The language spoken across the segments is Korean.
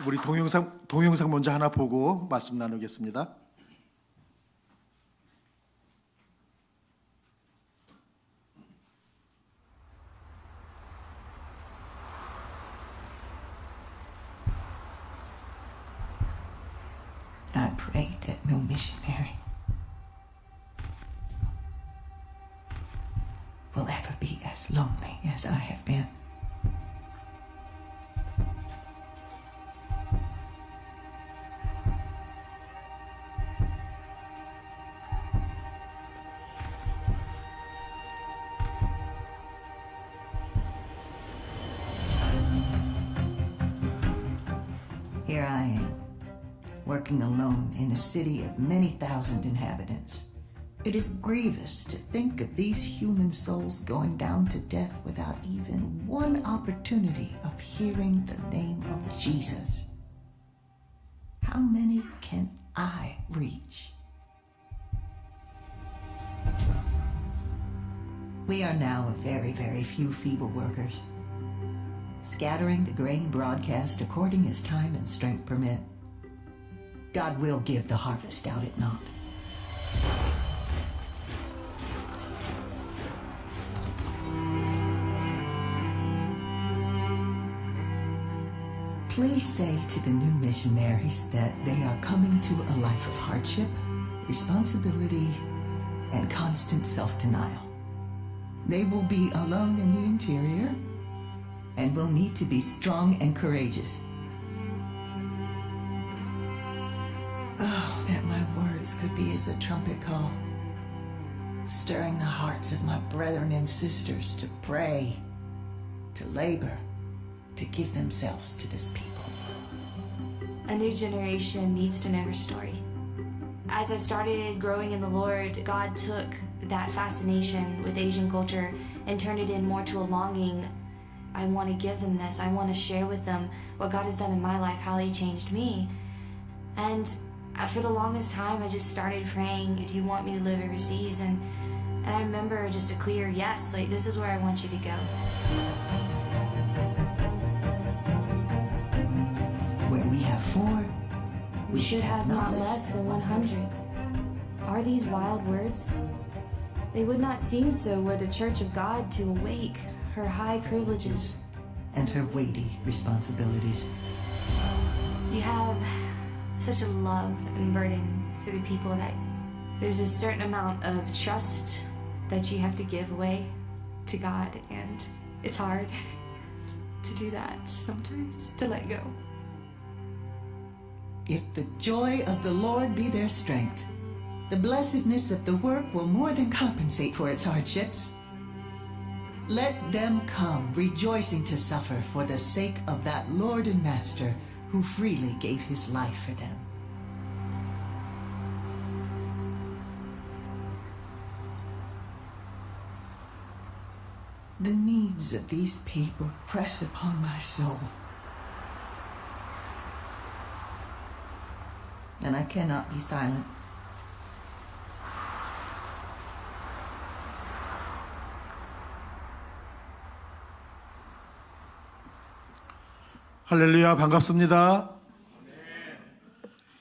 우리 동영상 먼저 하나 보고 말씀 나누겠습니다. I pray that no missionary will ever be as lonely as I have been. Here I am, working alone in a city of many thousand inhabitants. It is grievous to think of these human souls going down to death without even one opportunity of hearing the name of Jesus. How many can I reach? We are now a very, very few feeble workers, scattering the grain broadcast according as time and strength permit. God will give the harvest, doubt it not. Please say to the new missionaries that they are coming to a life of hardship, responsibility, and constant self-denial. They will be alone in the interior and will need to be strong and courageous. Oh, that my words could be as a trumpet call, stirring the hearts of my brethren and sisters to pray, to labor, to give themselves to this people. A new generation needs to know her story. As I started growing in the Lord, God took that fascination with Asian culture and turned it in more to a longing. I want to give them this. I want to share with them what God has done in my life, how He changed me. And for the longest time, I just started praying, do you want me to live overseas? And I remember just a clear yes, like, this is where I want you to go. Where we have 4, We should have not less than 100. Are these wild words? They would not seem so were the Church of God to awake her high privileges. and her weighty responsibilities. You have such a love and burden for the people that there's a certain amount of trust that you have to give away to God, and it's hard to do that sometimes, to let go. If the joy of the Lord be their strength, the blessedness of the work will more than compensate for its hardships. Let them come rejoicing to suffer for the sake of that Lord and Master who freely gave his life for them. The needs of these people press upon my soul, and I cannot be silent. 할렐루야, 반갑습니다.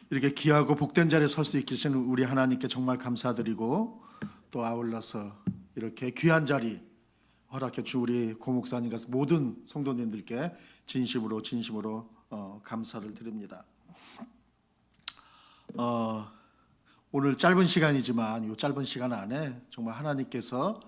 이렇게 귀하고 복된 자리에 설 수 있게 하시는 우리 하나님께 정말 감사드리고, 또 아울러서 이렇게 귀한 자리 허락해 주신 우리 고목사님과 모든 성도님들께 진심으로 감사를 드립니다. 오늘 짧은 시간이지만 이 짧은 시간 안에 정말 하나님께서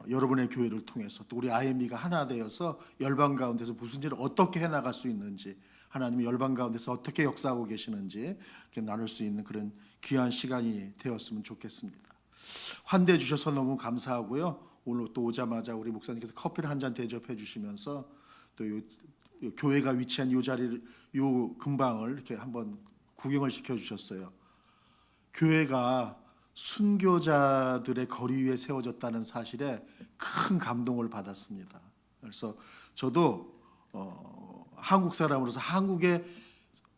여러분의 교회를 통해서 또 우리 IMB가 하나 되어서 열방 가운데서 무슨 일을 어떻게 해나갈 수 있는지, 하나님이 열방 가운데서 어떻게 역사하고 계시는지 이렇게 나눌 수 있는 그런 귀한 시간이 되었으면 좋겠습니다. 환대해 주셔서 너무 감사하고요. 오늘 또 오자마자 우리 목사님께서 커피를 한 잔 대접해 주시면서 또 요 교회가 위치한 요 자리를, 요 근방을 이렇게 한번 구경을 시켜 주셨어요. 교회가 순교자들의 거리 위에 세워졌다는 사실에 큰 감동을 받았습니다. 그래서 저도 한국 사람으로서 한국에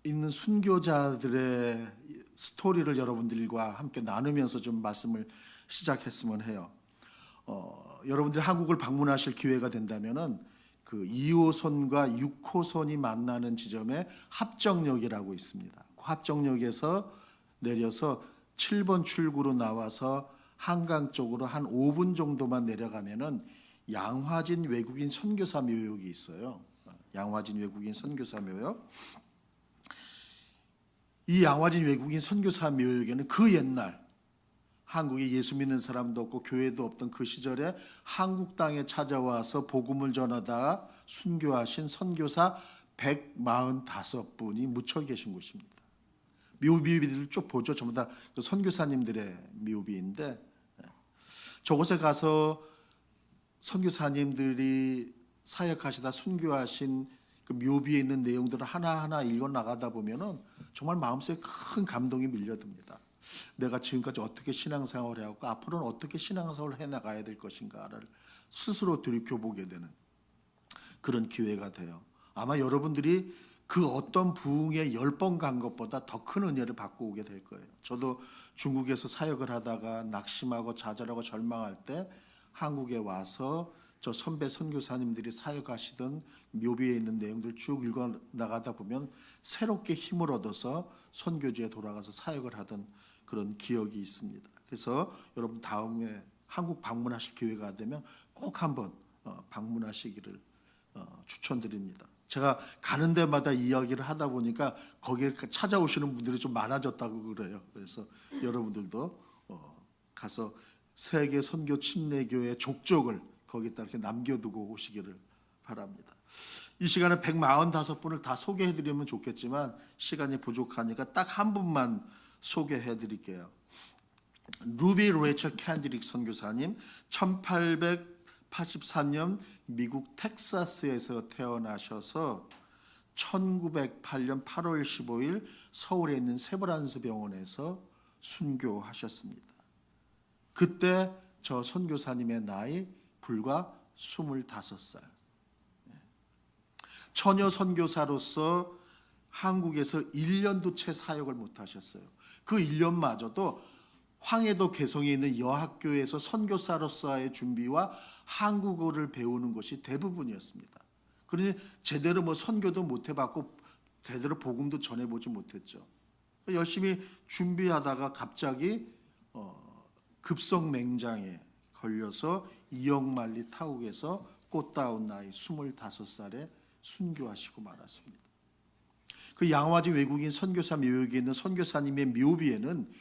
있는 순교자들의 스토리를 여러분들과 함께 나누면서 좀 말씀을 시작했으면 해요. 여러분들이 한국을 방문하실 기회가 된다면은 그 2호선과 6호선이 만나는 지점에 합정역이라고 있습니다. 그 합정역에서 내려서 7번 출구로 나와서 한강 쪽으로 한 5분 정도만 내려가면은 양화진 외국인 선교사 묘역이 있어요. 양화진 외국인 선교사 묘역. 이 양화진 외국인 선교사 묘역에는 그 옛날 한국에 예수 믿는 사람도 없고 교회도 없던 그 시절에 한국 땅에 찾아와서 복음을 전하다 순교하신 선교사 145분이 묻혀 계신 곳입니다. 묘비들을 쭉 보죠. 전부 다 선교사님들의 묘비인데, 저곳에 가서 선교사님들이 사역하시다 순교하신 그 묘비에 있는 내용들을 하나하나 읽어 나가다 보면은 정말 마음속에 큰 감동이 밀려듭니다. 내가 지금까지 어떻게 신앙생활을 해왔고 앞으로는 어떻게 신앙생활을 해나가야 될 것인가를 스스로 돌이켜보게 되는 그런 기회가 돼요. 아마 여러분들이 그 어떤 부흥에 10번 간 것보다 더 큰 은혜를 받고 오게 될 거예요. 저도 중국에서 사역을 하다가 낙심하고 좌절하고 절망할 때 한국에 와서 저 선배 선교사님들이 사역하시던 묘비에 있는 내용들 쭉 읽어 나가다 보면 새롭게 힘을 얻어서 선교지에 돌아가서 사역을 하던 그런 기억이 있습니다. 그래서 여러분 다음에 한국 방문하실 기회가 되면 꼭 한번 방문하시기를 추천드립니다. 제가 가는 데마다 이야기를 하다 보니까 거기에 찾아오시는 분들이 좀 많아졌다고 그래요. 그래서 여러분들도 가서 세계 선교 침례교회 족적을 거기다 이렇게 남겨두고 오시기를 바랍니다. 이 시간에 145분을 다 소개해드리면 좋겠지만 시간이 부족하니까 딱 한 분만 소개해드릴게요. 루비 레이첼 캔드릭 선교사님, 1883년 미국 텍사스에서 태어나셔서 1908년 8월 15일 서울에 있는 세브란스 병원에서 순교하셨습니다. 그때 저 선교사님의 나이 불과 25살. 처녀 선교사로서 한국에서 1년도 채 사역을 못 하셨어요. 그 1년마저도 황해도 개성에 있는 여학교에서 선교사로서의 준비와 한국어를 배우는 것이 대부분이었습니다. 그러니 제대로 뭐 선교도 못 해봤고 제대로 복음도 전해보지 못했죠. 열심히 준비하다가 갑자기 급성맹장에 걸려서 이역만리 타국에서 꽃다운 나이 25살에 순교하시고 말았습니다. 그 양화진 외국인 선교사 묘역에 있는 선교사님의 묘비에는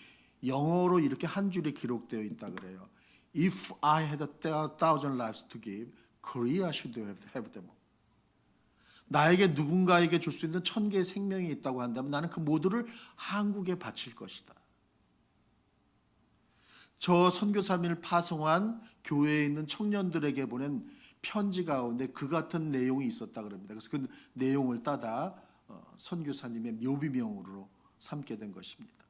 영어로 이렇게 한 줄이 기록되어 있다 그래요. If I had 1,000 lives to give, Korea should have them. 나에게 누군가에게 줄 수 있는 1000개의 생명이 있다고 한다면 나는 그 모두를 한국에 바칠 것이다. 저 선교사님을 파송한 교회에 있는 청년들에게 보낸 편지 가운데 그 같은 내용이 있었다 그럽니다. 그래서 그 내용을 따다 선교사님의 묘비명으로 삼게 된 것입니다.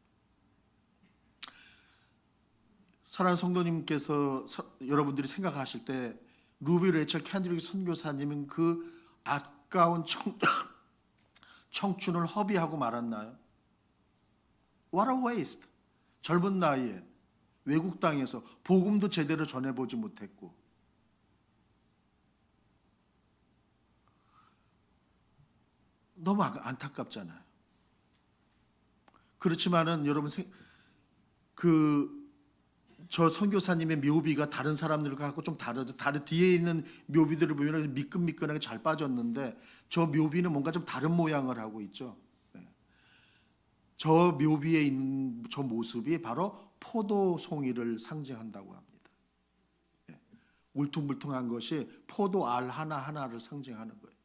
사랑하는 성도님께서 여러분들이 생각하실 때 루비 레이첼 캔드릭 선교사님은 그 아까운 청춘을 허비하고 말았나요? What a waste. 젊은 나이에 외국 땅에서 복음도 제대로 전해보지 못했고 너무 안타깝잖아요. 그렇지만은 여러분 저 선교사님의 묘비가 다른 사람들과 하고 좀 다르죠. 다른 뒤에 있는 묘비들을 보면 미끈미끈하게 잘 빠졌는데 저 묘비는 뭔가 좀 다른 모양을 하고 있죠. 저 묘비에 있는 저 모습이 바로 포도송이를 상징한다고 합니다. 울퉁불퉁한 것이 포도알 하나하나를 상징하는 거예요.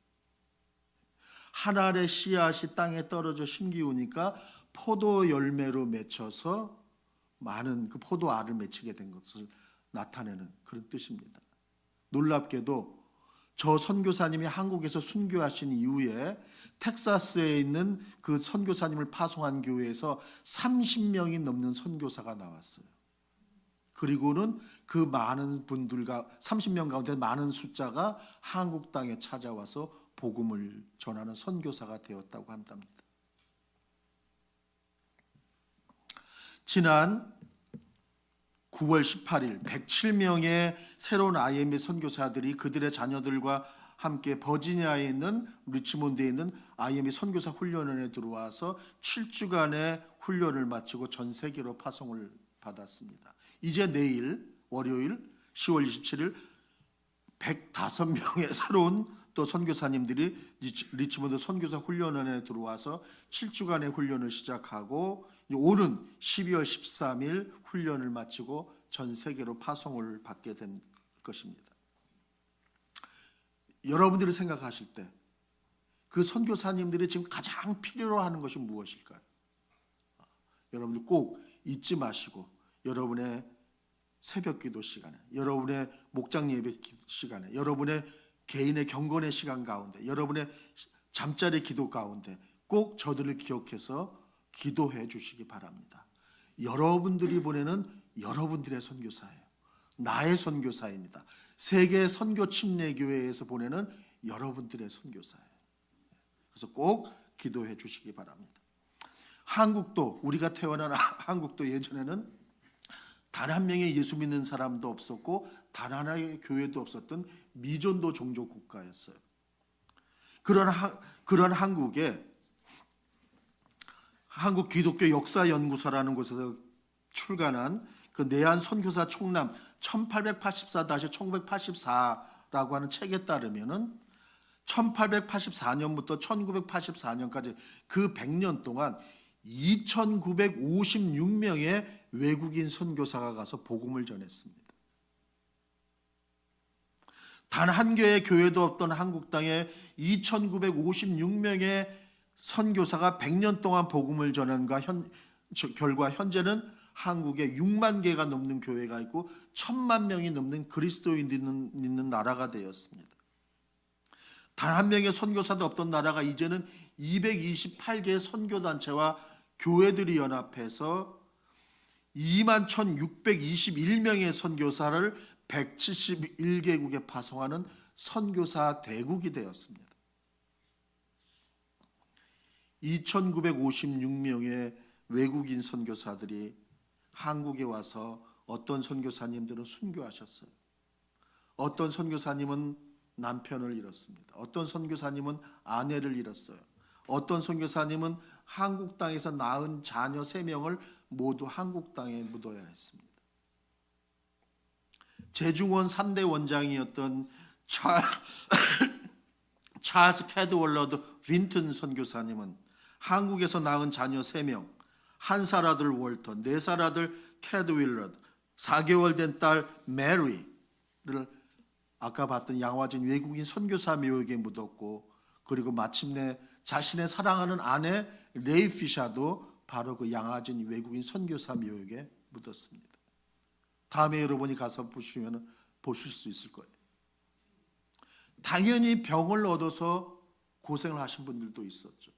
한 알의 씨앗이 땅에 떨어져 심기우니까 포도 열매로 맺혀서 많은 그 포도알을 맺히게 된 것을 나타내는 그런 뜻입니다. 놀랍게도 저 선교사님이 한국에서 순교하신 이후에 텍사스에 있는 그 선교사님을 파송한 교회에서 30명이 넘는 선교사가 나왔어요. 그리고는 그 많은 분들과 30명 가운데 많은 숫자가 한국 땅에 찾아와서 복음을 전하는 선교사가 되었다고 한답니다. 지난 9월 18일 107명의 새로운 IMB 선교사들이 그들의 자녀들과 함께 버지니아에 있는 리치몬드에 있는 IME 선교사 훈련원에 들어와서 7주간의 훈련을 마치고 전 세계로 파송을 받았습니다. 이제 내일 월요일 10월 27일 105명의 새로운 또 선교사님들이 리치몬드 선교사 훈련원에 들어와서 7주간의 훈련을 시작하고 오는 12월 13일 훈련을 마치고 전 세계로 파송을 받게 된 것입니다. 여러분들이 생각하실 때 그 선교사님들이 지금 가장 필요로 하는 것이 무엇일까요? 여러분들 꼭 잊지 마시고 여러분의 새벽 기도 시간에, 여러분의 목장 예배 시간에, 여러분의 개인의 경건의 시간 가운데, 여러분의 잠자리 기도 가운데 꼭 저들을 기억해서 기도해 주시기 바랍니다. 여러분들이 보내는 여러분들의 선교사예요. 나의 선교사입니다. 세계 선교 침례교회에서 보내는 여러분들의 선교사예요. 그래서 꼭 기도해 주시기 바랍니다. 한국도, 우리가 태어난 한국도 예전에는 단 한 명의 예수 믿는 사람도 없었고 단 하나의 교회도 없었던 미전도 종족 국가였어요. 그런 한국에 한국 기독교 역사 연구소라는 곳에서 출간한 그 내한 선교사 총람 1884-1984라고 하는 책에 따르면은 1884년부터 1984년까지 그 100년 동안 2,956명의 외국인 선교사가 가서 복음을 전했습니다. 단 한 개의 교회도 없던 한국 땅에 2,956명의 선교사가 100년 동안 복음을 전한 결과 현재는 한국에 6만 개가 넘는 교회가 있고 1,000만 명이 넘는 그리스도인이 있는 나라가 되었습니다. 단 한 명의 선교사도 없던 나라가 이제는 228개의 선교단체와 교회들이 연합해서 21,621명의 선교사를 171개국에 파송하는 선교사 대국이 되었습니다. 2,956명의 외국인 선교사들이 한국에 와서 어떤 선교사님들은 순교하셨어요. 어떤 선교사님은 남편을 잃었습니다. 어떤 선교사님은 아내를 잃었어요. 어떤 선교사님은 한국 땅에서 낳은 자녀 3명을 모두 한국 땅에 묻어야 했습니다. 제중원 3대 원장이었던 찰스 캐드월러드 윈튼 선교사님은 한국에서 낳은 자녀 3명, 1살 아들 월턴, 4살 아들 캐드윌러드, 4개월 된 딸 메리를 아까 봤던 양화진 외국인 선교사 묘역에 묻었고, 그리고 마침내 자신의 사랑하는 아내 레이 피샤도 바로 그 양화진 외국인 선교사 묘역에 묻었습니다. 다음에 여러분이 가서 보시면 보실 수 있을 거예요. 당연히 병을 얻어서 고생을 하신 분들도 있었죠.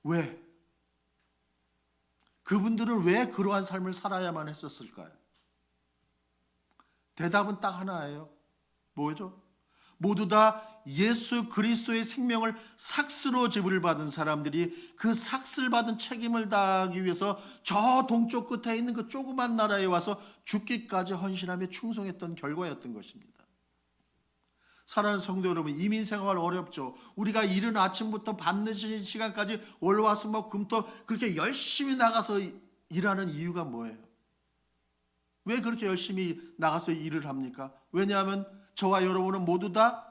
왜? 그분들은 왜 그러한 삶을 살아야만 했었을까요? 대답은 딱 하나예요. 뭐죠? 모두 다 예수 그리스도의 생명을 삭스로 지불받은 사람들이 그 삭스를 받은 책임을 다하기 위해서 저 동쪽 끝에 있는 그 조그만 나라에 와서 죽기까지 헌신하며 충성했던 결과였던 것입니다. 사랑하는 성도 여러분, 이민생활 어렵죠. 우리가 이른 아침부터 밤늦은 시간까지 월화수목금토 그렇게 열심히 나가서 일하는 이유가 뭐예요? 왜 그렇게 열심히 나가서 일을 합니까? 왜냐하면 저와 여러분은 모두 다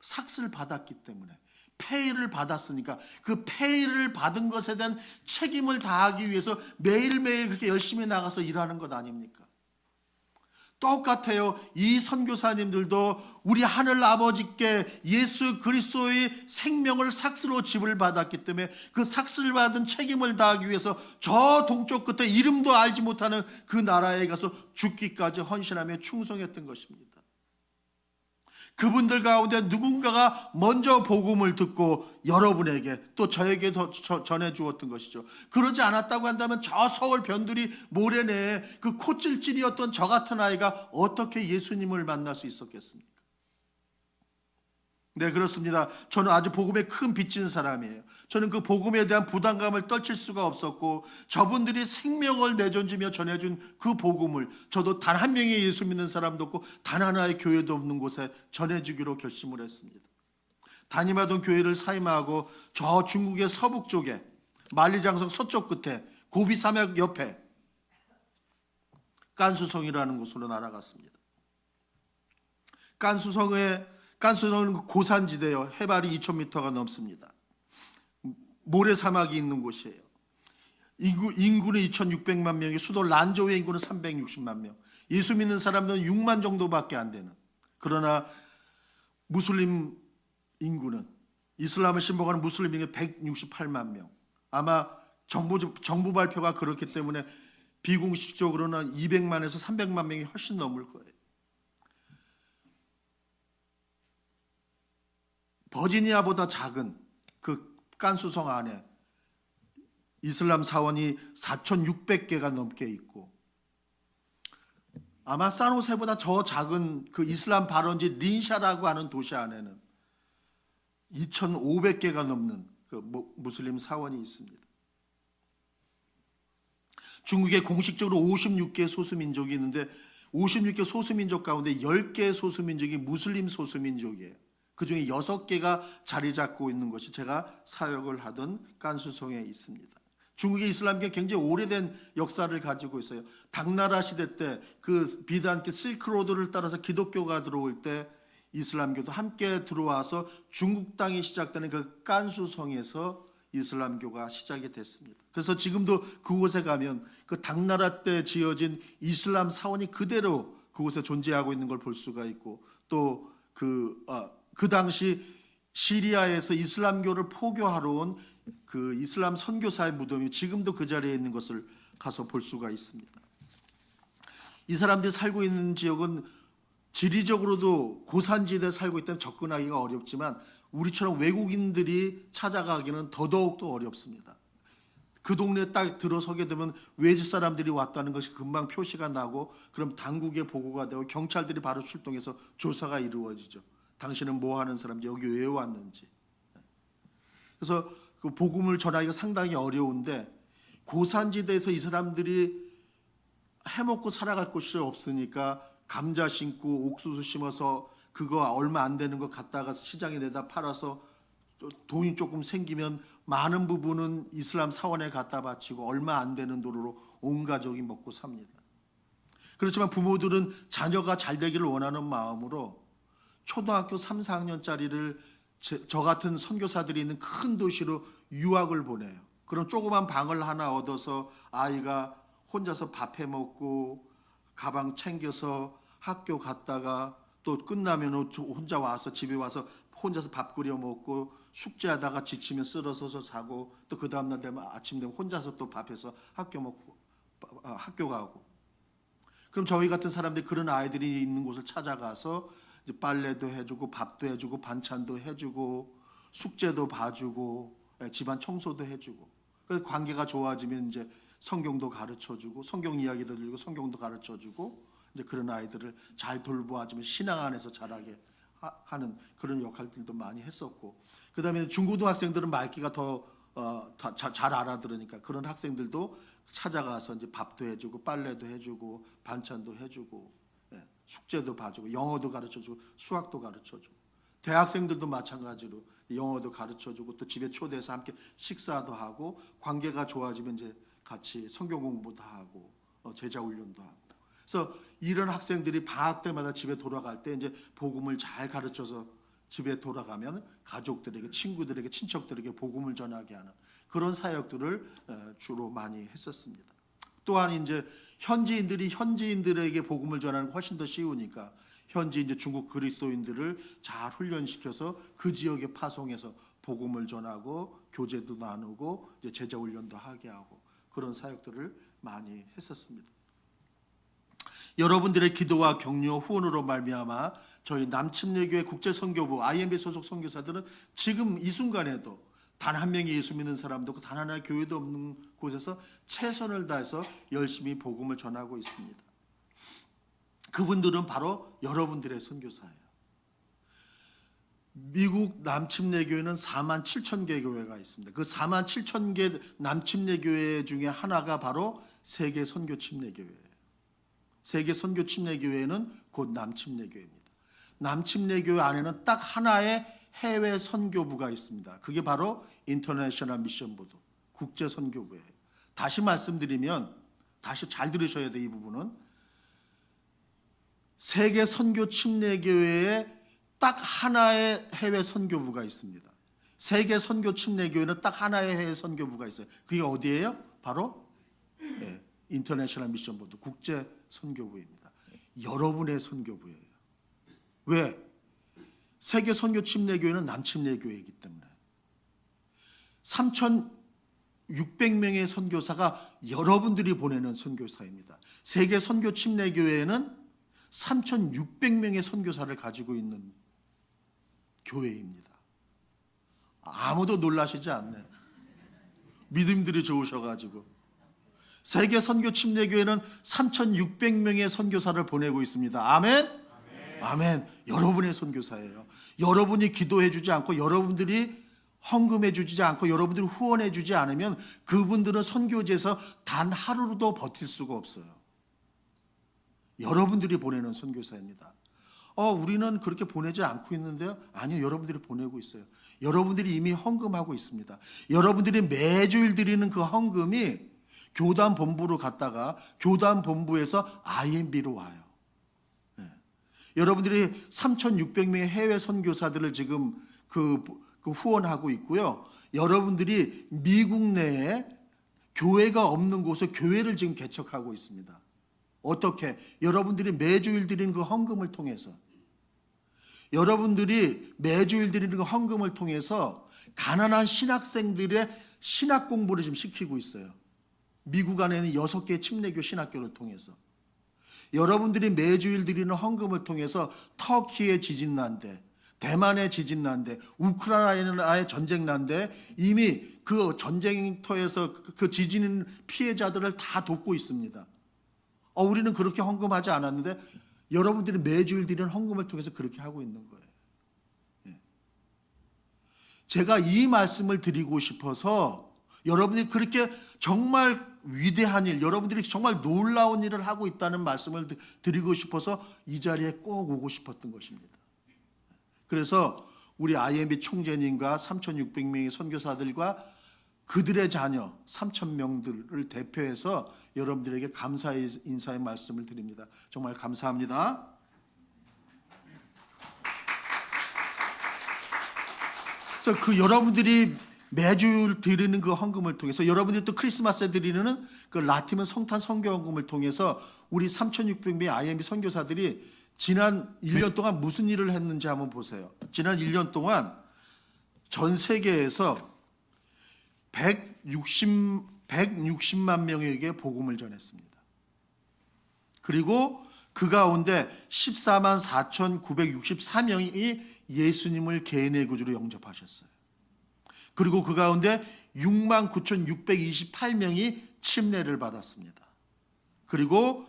삭스를 받았기 때문에, 페이를 받았으니까 그 페이를 받은 것에 대한 책임을 다하기 위해서 매일매일 그렇게 열심히 나가서 일하는 것 아닙니까? 똑같아요. 이 선교사님들도 우리 하늘 아버지께 예수 그리스도의 생명을 삭스로 지불받았기 때문에 그 삭스를 받은 책임을 다하기 위해서 저 동쪽 끝에 이름도 알지 못하는 그 나라에 가서 죽기까지 헌신하며 충성했던 것입니다. 그분들 가운데 누군가가 먼저 복음을 듣고 여러분에게 또 저에게 전해 주었던 것이죠. 그러지 않았다고 한다면 저 서울 변두리 모래내에 그 콧질질이었던 저 같은 아이가 어떻게 예수님을 만날 수 있었겠습니까? 네, 그렇습니다. 저는 아주 복음에 큰 빚진 사람이에요. 저는 그 복음에 대한 부담감을 떨칠 수가 없었고, 저분들이 생명을 내던지며 전해준 그 복음을 저도 단 한 명의 예수 믿는 사람도 없고 단 하나의 교회도 없는 곳에 전해주기로 결심을 했습니다. 담임하던 교회를 사임하고 저 중국의 서북 쪽에 만리장성 서쪽 끝에 고비사막 옆에 깐수성이라는 곳으로 날아갔습니다. 깐수성은 고산지대요. 해발이 2,000m가 넘습니다. 모래사막이 있는 곳이에요. 인구는 2,600만 명이, 수도 란저우의 인구는 360만 명. 예수 믿는 사람들은 6만 정도밖에 안 되는. 그러나 무슬림 인구는, 이슬람을 신봉하는 무슬림 인구는 168만 명. 아마 정부 발표가 그렇기 때문에 비공식적으로는 200만에서 300만 명이 훨씬 넘을 거예요. 버지니아보다 작은 그 깐수성 안에 이슬람 사원이 4,600개가 넘게 있고, 아마 산호세보다 저 작은 그 이슬람 발원지 린샤라고 하는 도시 안에는 2,500개가 넘는 그 무슬림 사원이 있습니다. 중국에 공식적으로 56개 소수민족이 있는데 56개 소수민족 가운데 10개 소수민족이 무슬림 소수민족이에요. 그중에 6개가 자리 잡고 있는 것이 제가 사역을 하던 깐수성에 있습니다. 중국의 이슬람교가 굉장히 오래된 역사를 가지고 있어요. 당나라 시대 때 그 비단길 실크로드를 따라서 기독교가 들어올 때 이슬람교도 함께 들어와서 중국 땅이 시작되는 그 깐수성에서 이슬람교가 시작이 됐습니다. 그래서 지금도 그곳에 가면 그 당나라 때 지어진 이슬람 사원이 그대로 그곳에 존재하고 있는 걸 볼 수가 있고, 또 그 당시 시리아에서 이슬람교를 포교하러 온 그 이슬람 선교사의 무덤이 지금도 그 자리에 있는 것을 가서 볼 수가 있습니다. 이 사람들이 살고 있는 지역은 지리적으로도 고산지대에 살고 있다면 접근하기가 어렵지만 우리처럼 외국인들이 찾아가기는 더더욱 어렵습니다. 그 동네에 딱 들어서게 되면 외지 사람들이 왔다는 것이 금방 표시가 나고, 그럼 당국에 보고가 되고 경찰들이 바로 출동해서 조사가 이루어지죠. 당신은 뭐 하는 사람인지, 여기 왜 왔는지. 그래서 그 복음을 전하기가 상당히 어려운데, 고산지대에서 이 사람들이 해먹고 살아갈 곳이 없으니까 감자 심고 옥수수 심어서 그거 얼마 안 되는 거 갖다가 시장에 내다 팔아서 돈이 조금 생기면 많은 부분은 이슬람 사원에 갖다 바치고 얼마 안 되는 돈으로 온 가족이 먹고 삽니다. 그렇지만 부모들은 자녀가 잘 되기를 원하는 마음으로 초등학교 3, 4학년짜리를 저 같은 선교사들이 있는 큰 도시로 유학을 보내요. 그럼 조그만 방을 하나 얻어서 아이가 혼자서 밥 해 먹고 가방 챙겨서 학교 갔다가 또 끝나면 혼자 와서 집에 와서 혼자서 밥 끓여 먹고, 숙제하다가 지치면 쓰러서서 자고, 또 그 다음날 되면 아침 되면 혼자서 또 밥해서 학교 먹고 학교 가고. 그럼 저희 같은 사람들이 그런 아이들이 있는 곳을 찾아가서 이제 빨래도 해주고 밥도 해주고 반찬도 해주고 숙제도 봐주고 집안 청소도 해주고, 그래서 관계가 좋아지면 이제 성경도 가르쳐주고 성경 이야기도 들리고 성경도 가르쳐주고, 이제 그런 아이들을 잘 돌보아주면 신앙 안에서 자라게 하는 그런 역할들도 많이 했었고, 그다음에 중고등학생들은 말귀가 더 잘 알아들으니까 그런 학생들도 찾아가서 이제 밥도 해주고 빨래도 해주고 반찬도 해주고 숙제도 봐주고 영어도 가르쳐주고 수학도 가르쳐주고, 대학생들도 마찬가지로 영어도 가르쳐주고 또 집에 초대해서 함께 식사도 하고, 관계가 좋아지면 이제 같이 성경 공부도 하고 제자 훈련도 하고. 그래서 이런 학생들이 방학 때마다 집에 돌아갈 때 이제 복음을 잘 가르쳐서 집에 돌아가면 가족들에게, 친구들에게, 친척들에게 복음을 전하게 하는 그런 사역들을 주로 많이 했었습니다. 또한 이제 현지인들이 현지인들에게 복음을 전하는 게 훨씬 더 쉬우니까 현지 이제 중국 그리스도인들을 잘 훈련시켜서 그 지역에 파송해서 복음을 전하고 교제도 나누고 이제 제자 훈련도 하게 하고 그런 사역들을 많이 했었습니다. 여러분들의 기도와 격려, 후원으로 말미암아 저희 남침례교회 국제선교부 IMB 소속 선교사들은 지금 이 순간에도 단 한 명의 예수 믿는 사람도 없고 단 하나의 교회도 없는 곳에서 최선을 다해서 열심히 복음을 전하고 있습니다. 그분들은 바로 여러분들의 선교사예요. 미국 남침내 교회는 4만 7천 개 교회가 있습니다. 그 4만 7천 개 남침내 교회 중에 하나가 바로 세계 선교 침례 교회예요. 세계 선교 침례 교회는 곧 남침내 교회입니다. 남침내 교회 안에는 딱 하나의 해외 선교부가 있습니다. 그게 바로 인터내셔널 미션 보드, 국제 선교부예요. 다시 말씀드리면, 다시 잘 들으셔야 돼. 이 부분은 세계 선교 침례 교회에 딱 하나의 해외 선교부가 있습니다. 세계 선교 침례 교회는 딱 하나의 해외 선교부가 있어요. 그게 어디예요? 바로 인터내셔널 미션 보드, 국제 선교부입니다. 여러분의 선교부예요. 왜? 세계 선교 침례 교회는 남침례 교회이기 때문에 3,600명의 선교사가 여러분들이 보내는 선교사입니다. 세계 선교 침례 교회는 3,600명의 선교사를 가지고 있는 교회입니다. 아무도 놀라시지 않네. 믿음들이 좋으셔가지고. 세계 선교 침례 교회는 3,600명의 선교사를 보내고 있습니다. 아멘? 아멘. 여러분의 선교사예요. 여러분이 기도해 주지 않고, 여러분들이 헌금해 주지 않고, 여러분들이 후원해 주지 않으면 그분들은 선교지에서 단 하루도 버틸 수가 없어요. 여러분들이 보내는 선교사입니다. 우리는 그렇게 보내지 않고 있는데요. 아니요, 여러분들이 보내고 있어요. 여러분들이 이미 헌금하고 있습니다. 여러분들이 매주일 드리는 그 헌금이 교단 본부로 갔다가 교단 본부에서 IMB로 와요. 여러분들이 3,600명의 해외 선교사들을 지금 그 후원하고 있고요. 여러분들이 미국 내에 교회가 없는 곳에 교회를 지금 개척하고 있습니다. 어떻게? 여러분들이 매주일 드리는 그 헌금을 통해서, 여러분들이 매주일 드리는 그 헌금을 통해서 가난한 신학생들의 신학 공부를 지금 시키고 있어요. 미국 안에는 6개의 침례교 신학교를 통해서. 여러분들이 매주일 드리는 헌금을 통해서 터키의 지진 난데, 대만의 지진 난데, 우크라이나의 전쟁 난데 이미 그 전쟁터에서 그 지진 피해자들을 다 돕고 있습니다. 우리는 그렇게 헌금하지 않았는데 여러분들이 매주일 드리는 헌금을 통해서 그렇게 하고 있는 거예요. 제가 이 말씀을 드리고 싶어서 여러분들이 그렇게 정말 위대한 일, 여러분들이 정말 놀라운 일을 하고 있다는 말씀을 드리고 싶어서 이 자리에 꼭 오고 싶었던 것입니다. 그래서 우리 IMB 총재님과 3,600명의 선교사들과 그들의 자녀 3,000명들을 대표해서 여러분들에게 감사의 인사의 말씀을 드립니다. 정말 감사합니다. 그래서 그 여러분들이 매주 드리는 그 헌금을 통해서, 여러분들이 또 크리스마스에 드리는 그 라티문 성탄 선교 헌금을 통해서 우리 3,600명의 IMB 선교사들이 지난 1년 동안 무슨 일을 했는지 한번 보세요. 지난 1년 동안 전 세계에서 160만 명에게 복음을 전했습니다. 그리고 그 가운데 14만 4,964명이 예수님을 개인의 구주로 영접하셨어요. 그리고 그 가운데 6만 9,628명이 침례를 받았습니다. 그리고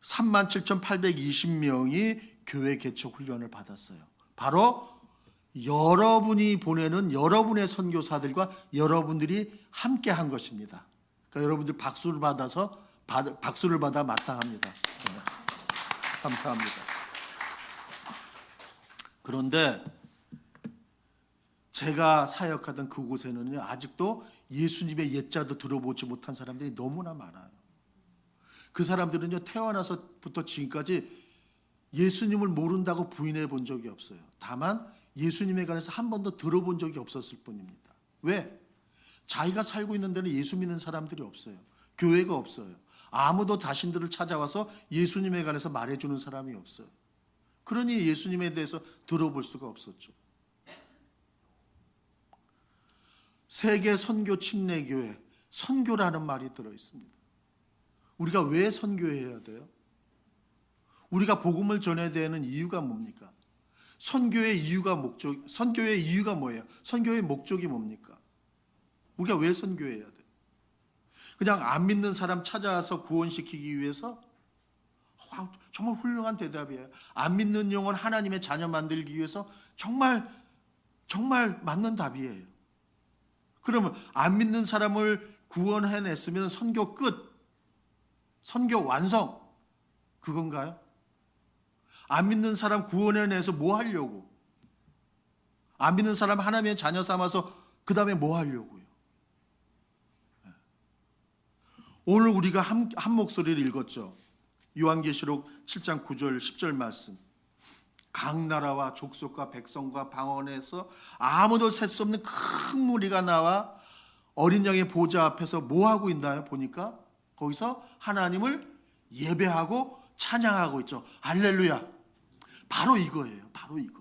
3만 7,820명이 교회 개척 훈련을 받았어요. 바로 여러분이 보내는 여러분의 선교사들과 여러분들이 함께 한 것입니다. 그러니까 여러분들 박수를 받아 마땅합니다. 감사합니다. 그런데 제가 사역하던 그곳에는 아직도 예수님의 옛자도 들어보지 못한 사람들이 너무나 많아요. 그 사람들은요, 태어나서부터 지금까지 예수님을 모른다고 부인해 본 적이 없어요. 다만 예수님에 관해서 한 번도 들어본 적이 없었을 뿐입니다. 왜? 자기가 살고 있는 데는 예수 믿는 사람들이 없어요. 교회가 없어요. 아무도 자신들을 찾아와서 예수님에 관해서 말해주는 사람이 없어요. 그러니 예수님에 대해서 들어볼 수가 없었죠. 세계 선교 침례교회, 선교라는 말이 들어있습니다. 우리가 왜 선교해야 돼요? 우리가 복음을 전해야 되는 이유가 뭡니까? 선교의 이유가 뭐예요? 선교의 목적이 뭡니까? 우리가 왜 선교해야 돼요? 그냥 안 믿는 사람 찾아와서 구원시키기 위해서? 정말 훌륭한 대답이에요. 안 믿는 영혼 하나님의 자녀 만들기 위해서? 정말 정말 맞는 답이에요. 그러면 안 믿는 사람을 구원해냈으면 선교 끝, 선교 완성, 그건가요? 안 믿는 사람 구원해내서 뭐 하려고? 안 믿는 사람 하나님의 자녀 삼아서 그 다음에 뭐 하려고요? 오늘 우리가 한 목소리를 읽었죠. 요한계시록 7장 9절 10절 말씀. 각 나라와 족속과 백성과 방언에서 아무도 셀 수 없는 큰 무리가 나와 어린 양의 보좌 앞에서 뭐 하고 있나요? 보니까 거기서 하나님을 예배하고 찬양하고 있죠. 할렐루야. 바로 이거예요. 바로 이거.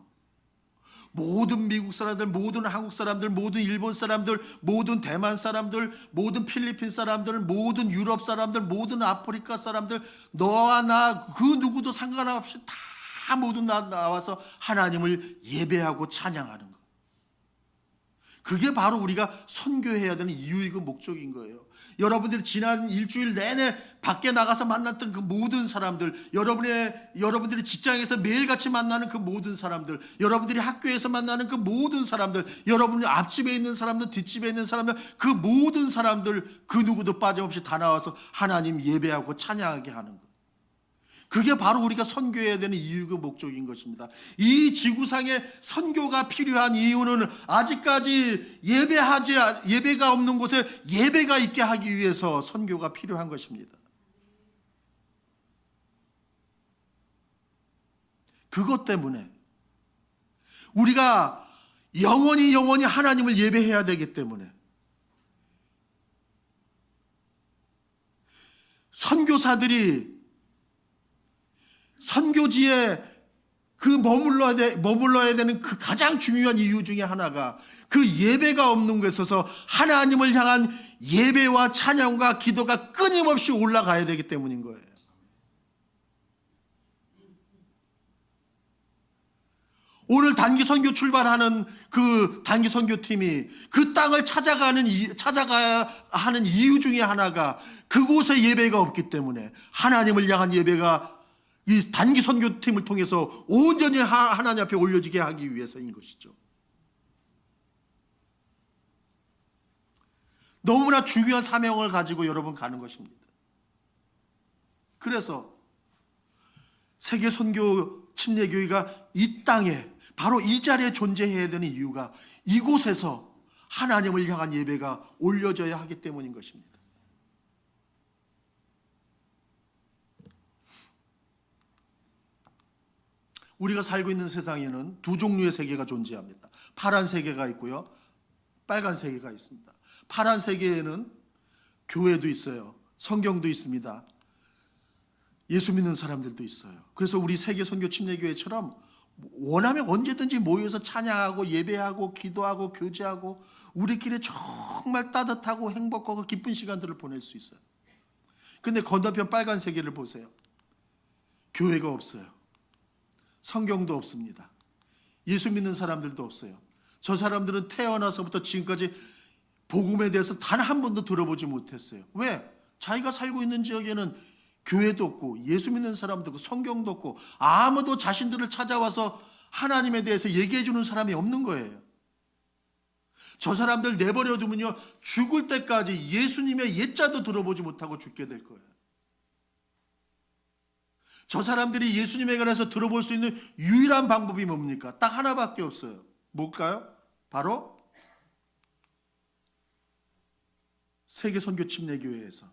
모든 미국 사람들, 모든 한국 사람들, 모든 일본 사람들, 모든 대만 사람들, 모든 필리핀 사람들, 모든 유럽 사람들, 모든 아프리카 사람들, 너와 나 그 누구도 상관없이 다 모두 나와서 하나님을 예배하고 찬양하는 것. 그게 바로 우리가 선교해야 되는 이유이고 목적인 거예요. 여러분들이 지난 일주일 내내 밖에 나가서 만났던 그 모든 사람들, 여러분들이 직장에서 매일같이 만나는 그 모든 사람들, 여러분들이 학교에서 만나는 그 모든 사람들, 여러분이 앞집에 있는 사람들, 뒷집에 있는 사람들, 그 모든 사람들 그 누구도 빠짐없이 다 나와서 하나님 예배하고 찬양하게 하는 것. 그게 바로 우리가 선교해야 되는 이유가 목적인 것입니다. 이 지구상에 선교가 필요한 이유는 아직까지 예배가 없는 곳에 예배가 있게 하기 위해서 선교가 필요한 것입니다. 그것 때문에 우리가 영원히 하나님을 예배해야 되기 때문에 선교사들이 선교지에 머물러야 되는 그 가장 중요한 이유 중에 하나가 그 예배가 없는 곳에 있어서 하나님을 향한 예배와 찬양과 기도가 끊임없이 올라가야 되기 때문인 거예요. 오늘 단기 선교 출발하는 그 단기 선교팀이 그 땅을 찾아가야 하는 이유 중에 하나가 그곳에 예배가 없기 때문에 하나님을 향한 예배가 이 단기 선교팀을 통해서 온전히 하나님 앞에 올려지게 하기 위해서인 것이죠. 너무나 중요한 사명을 가지고 여러분 가는 것입니다. 그래서 세계 선교 침례교회가 이 땅에 바로 이 자리에 존재해야 되는 이유가 이곳에서 하나님을 향한 예배가 올려져야 하기 때문인 것입니다. 우리가 살고 있는 세상에는 두 종류의 세계가 존재합니다. 파란 세계가 있고요, 빨간 세계가 있습니다. 파란 세계에는 교회도 있어요, 성경도 있습니다, 예수 믿는 사람들도 있어요. 그래서 우리 세계 선교 침례교회처럼 원하면 언제든지 모여서 찬양하고 예배하고 기도하고 교제하고 우리끼리 정말 따뜻하고 행복하고 기쁜 시간들을 보낼 수 있어요. 근데 건너편 빨간 세계를 보세요. 교회가 없어요. 성경도 없습니다. 예수 믿는 사람들도 없어요. 저 사람들은 태어나서부터 지금까지 복음에 대해서 단 한 번도 들어보지 못했어요. 왜? 자기가 살고 있는 지역에는 교회도 없고 예수 믿는 사람도 없고 성경도 없고 아무도 자신들을 찾아와서 하나님에 대해서 얘기해 주는 사람이 없는 거예요. 저 사람들 내버려 두면요, 죽을 때까지 예수님의 옛자도 들어보지 못하고 죽게 될 거예요. 저 사람들이 예수님에 관해서 들어볼 수 있는 유일한 방법이 뭡니까? 딱 하나밖에 없어요. 뭘까요? 바로 세계 선교 침례교회에서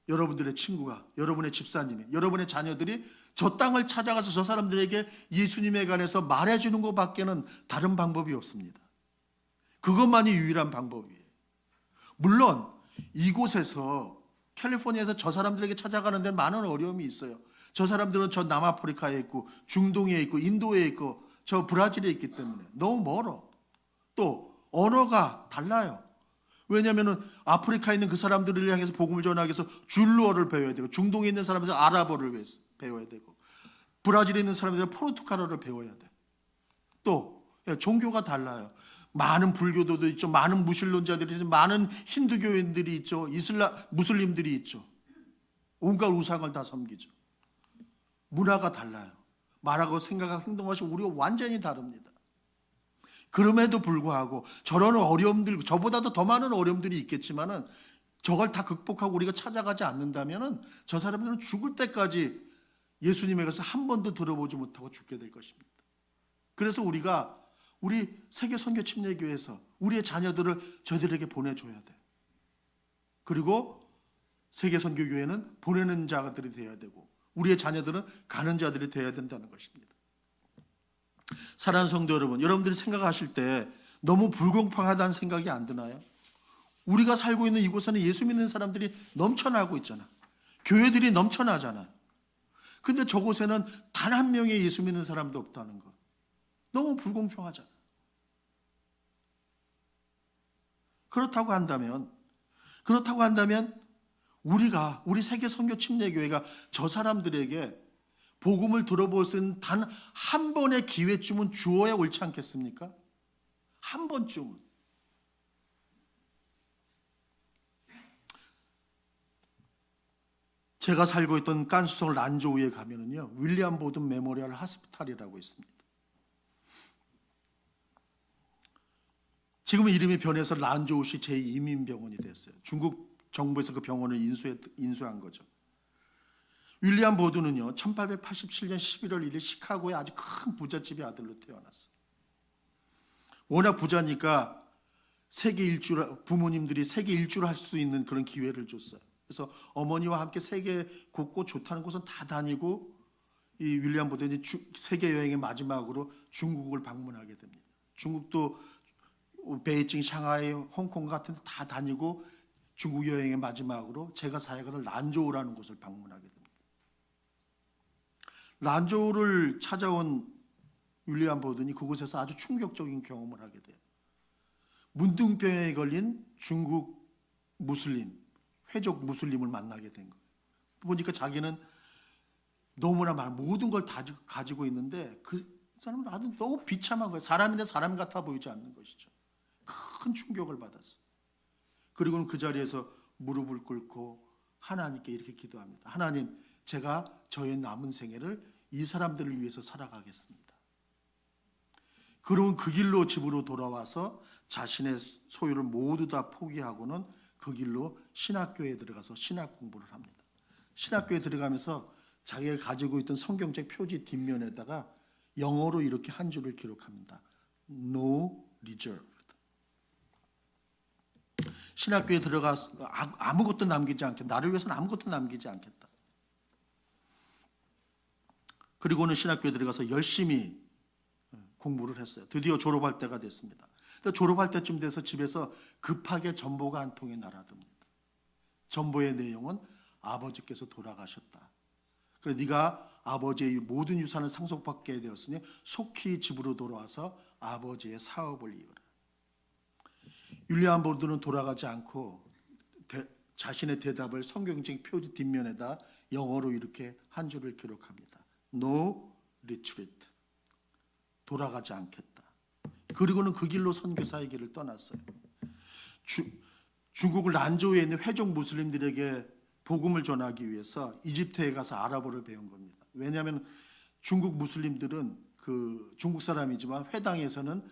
여러분들의 친구가, 여러분의 집사님이, 여러분의 자녀들이 저 땅을 찾아가서 저 사람들에게 예수님에 관해서 말해주는 것밖에는 다른 방법이 없습니다. 그것만이 유일한 방법이에요. 물론 이곳에서 캘리포니아에서 저 사람들에게 찾아가는 데 많은 어려움이 있어요. 저 사람들은 저 남아프리카에 있고 중동에 있고 인도에 있고 저 브라질에 있기 때문에 너무 멀어. 또 언어가 달라요. 왜냐하면 아프리카에 있는 그 사람들을 향해서 복음을 전하기 위해서 줄루어를 배워야 되고, 중동에 있는 사람에서 아랍어를 배워야 되고, 브라질에 있는 사람들은 포르투갈어를 배워야 돼. 또 종교가 달라요. 많은 불교도도 있죠, 많은 무신론자들이 있죠, 많은 힌두교인들이 있죠, 무슬림들이 있죠. 온갖 우상을 다 섬기죠. 문화가 달라요. 말하고 생각하고 행동하시고 우리가 완전히 다릅니다. 그럼에도 불구하고 저런 어려움들, 저보다도 더 많은 어려움들이 있겠지만은 저걸 다 극복하고 우리가 찾아가지 않는다면은 저 사람들은 죽을 때까지 예수님에 가서 한 번도 들어보지 못하고 죽게 될 것입니다. 그래서 우리가 우리 세계 선교 침례교회에서 우리의 자녀들을 저들에게 보내줘야 돼. 그리고 세계 선교교회는 보내는 자들이 되어야 되고 우리의 자녀들은 가는 자들이 되어야 된다는 것입니다. 사랑하는 성도 여러분, 여러분들이 생각하실 때 너무 불공평하다는 생각이 안 드나요? 우리가 살고 있는 이곳에는 예수 믿는 사람들이 넘쳐나고 있잖아. 교회들이 넘쳐나잖아. 근데 저곳에는 단 한 명의 예수 믿는 사람도 없다는 것. 너무 불공평하잖아. 그렇다고 한다면 우리 세계 선교 침례교회가 저 사람들에게 복음을 들어볼 수 있는 단 한 번의 기회쯤은 주어야 옳지 않겠습니까? 한 번쯤은. 제가 살고 있던 깐수성 란조우에 가면은요, 윌리엄 보든 메모리얼 하스피탈이라고 있습니다. 지금은 이름이 변해서 란조우시 제2민병원이 됐어요. 중국 정부에서 그 병원을 인수한 거죠. 윌리엄 보든은요, 1887년 11월 1일 시카고의 아주 큰 부잣집의 아들로 태어났어요. 워낙 부자니까 부모님들이 세계 일주를 할 수 있는 그런 기회를 줬어요. 그래서 어머니와 함께 세계 곳곳 좋다는 곳은 다 다니고 이 윌리엄 보든이 세계 여행의 마지막으로 중국을 방문하게 됩니다. 중국도 베이징, 샹하이, 홍콩 같은 데 다 다니고 중국 여행의 마지막으로 제가 사역하는 란조우라는 곳을 방문하게 됩니다. 란조우를 찾아온 윌리엄 보든이 그곳에서 아주 충격적인 경험을 하게 돼요. 문둥병에 걸린 중국 무슬림, 회족 무슬림을 만나게 된 거예요. 보니까 자기는 너무나 많은 모든 걸 다 가지고 있는데 그 사람은 아주 너무 비참한 거예요. 사람인데 사람 같아 보이지 않는 것이죠. 큰 충격을 받았어요. 그리고는 그 자리에서 무릎을 꿇고 하나님께 이렇게 기도합니다. 하나님, 제가 저의 남은 생애를 이 사람들을 위해서 살아가겠습니다. 그러면 그 길로 집으로 돌아와서 자신의 소유를 모두 다 포기하고는 그 길로 신학교에 들어가서 신학 공부를 합니다. 신학교에 들어가면서 자기가 가지고 있던 성경책 표지 뒷면에다가 영어로 이렇게 한 줄을 기록합니다. No reserved. 신학교에 들어가서 아무것도 남기지 않겠다. 나를 위해서는 아무것도 남기지 않겠다. 그리고는 신학교에 들어가서 열심히 공부를 했어요. 드디어 졸업할 때가 됐습니다. 졸업할 때쯤 돼서 집에서 급하게 전보가 한 통이 날아듭니다. 전보의 내용은 아버지께서 돌아가셨다. 그래 네가 아버지의 모든 유산을 상속받게 되었으니 속히 집으로 돌아와서 아버지의 사업을 이어라. 윌리엄 보든은 돌아가지 않고 자신의 대답을 성경책 표지 뒷면에다 영어로 이렇게 한 줄을 기록합니다. No retreat. 돌아가지 않겠다. 그리고는 그 길로 선교사의 길을 떠났어요. 중국을 란조우에 있는 회족 무슬림들에게 복음을 전하기 위해서 이집트에 가서 아랍어를 배운 겁니다. 왜냐하면 중국 무슬림들은 그 중국 사람이지만 회당에서는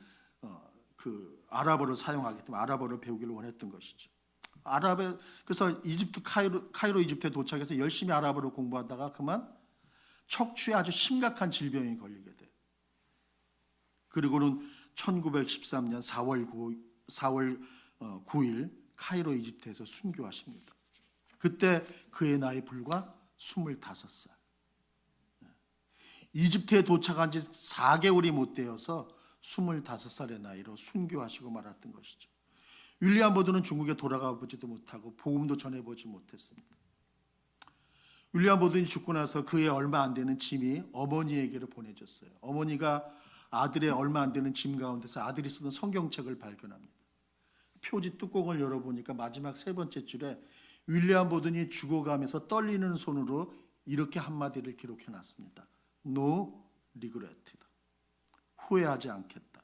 그 아랍어를 사용하기 때문에 아랍어를 배우기를 원했던 것이죠. 그래서 이집트 카이로 이집트에 도착해서 열심히 아랍어를 공부하다가 그만 척추에 아주 심각한 질병이 걸리게 돼요. 그리고는 1913년 4월 9일 카이로 이집트에서 순교하십니다. 그때 그의 나이 불과 25살. 이집트에 도착한 지 4개월이 못 되어서 25살의 나이로 순교하시고 말았던 것이죠. 윌리엄 보든은 중국에 돌아가 보지도 못하고 복음도 전해보지 못했습니다. 윌리엄 보든이 죽고 나서 그의 얼마 안 되는 짐이 어머니에게로 보내졌어요. 어머니가 아들의 얼마 안 되는 짐 가운데서 아들이 쓰던 성경책을 발견합니다. 표지 뚜껑을 열어보니까 마지막 세 번째 줄에 윌리엄 보든이 죽어가면서 떨리는 손으로 이렇게 한마디를 기록해놨습니다. No regret. 후회하지 않겠다.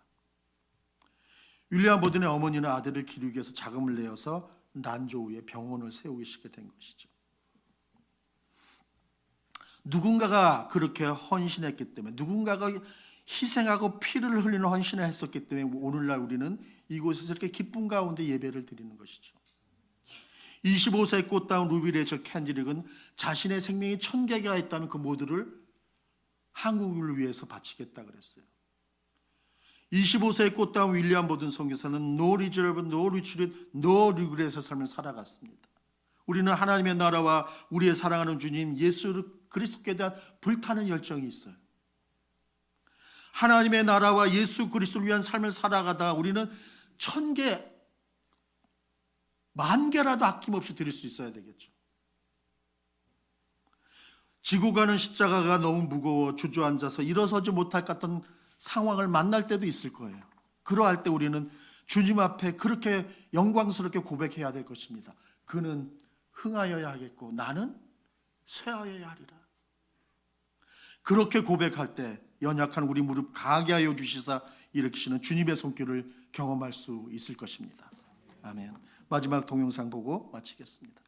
윌리엄 보든의 어머니는 아들을 기르기 위해서 자금을 내어서 란조우에 병원을 세우시게 된 것이죠. 누군가가 그렇게 헌신했기 때문에 누군가가 희생하고 피를 흘리는 헌신을 했었기 때문에 오늘날 우리는 이곳에서 이렇게 기쁨 가운데 예배를 드리는 것이죠. 25세의 꽃다운 루비 레이처 캔디릭은 자신의 생명이 1000개가 있다면 그 모두를 한국을 위해서 바치겠다 그랬어요. 25세의 꽃다운 윌리엄 보든 선교사는 No reserve, no retreat, no regret의 삶을 살아갔습니다. 우리는 하나님의 나라와 우리의 사랑하는 주님 예수 그리스도께 대한 불타는 열정이 있어요. 하나님의 나라와 예수 그리스도를 위한 삶을 살아가다 우리는 1000개, 10,000개라도 아낌없이 드릴 수 있어야 되겠죠. 지고 가는 십자가가 너무 무거워 주저앉아서 일어서지 못할 것 같은 상황을 만날 때도 있을 거예요. 그러할 때 우리는 주님 앞에 그렇게 영광스럽게 고백해야 될 것입니다. 그는 흥하여야 하겠고 나는 쇠하여야 하리라. 그렇게 고백할 때 연약한 우리 무릎 가게 하여 주시사 일으키시는 주님의 손길을 경험할 수 있을 것입니다. 아멘. 마지막 동영상 보고 마치겠습니다.